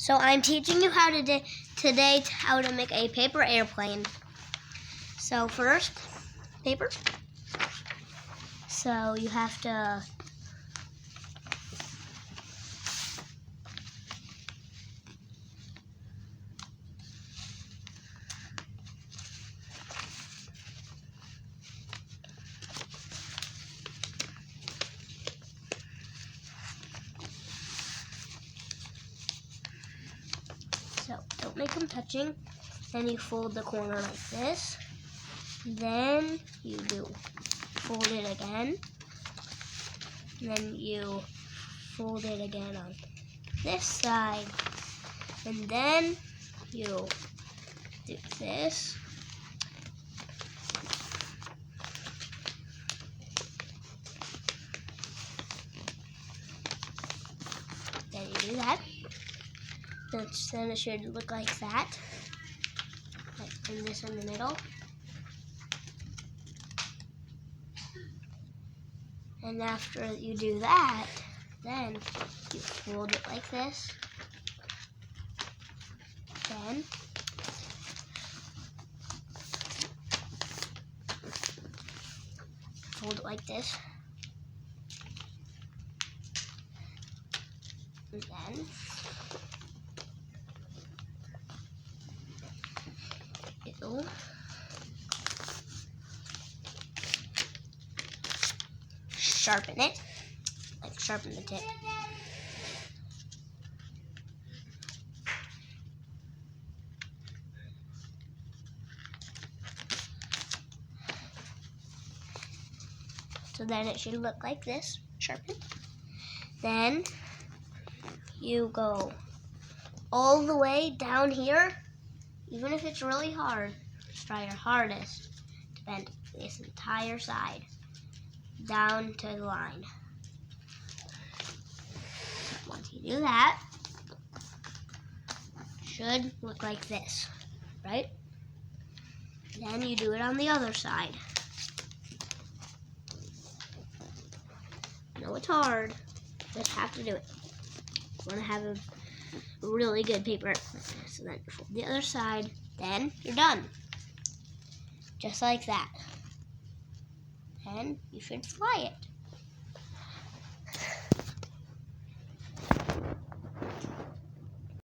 So I'm teaching you how to today how to make a paper airplane. So first, paper. So you have to don't make them touching. Then you fold the corner like this. Then you fold it again. Then you fold it again on this side. And then you do this. Then you do that. Then it should look like that. And this in the middle. And after you do that, then you fold it like this. Then fold it like this. And then you sharpen it, like sharpen the tip. So then it should look like this, sharpened. Then you go all the way down here. Even if it's really hard, just try your hardest to bend this entire side down to the line. Once you do that, it should look like this, right? Then you do it on the other side. I know it's hard, but you have to do it. You want to have a really good paper. So then fold the other side, then you're done. Just like that. Then you should fly it.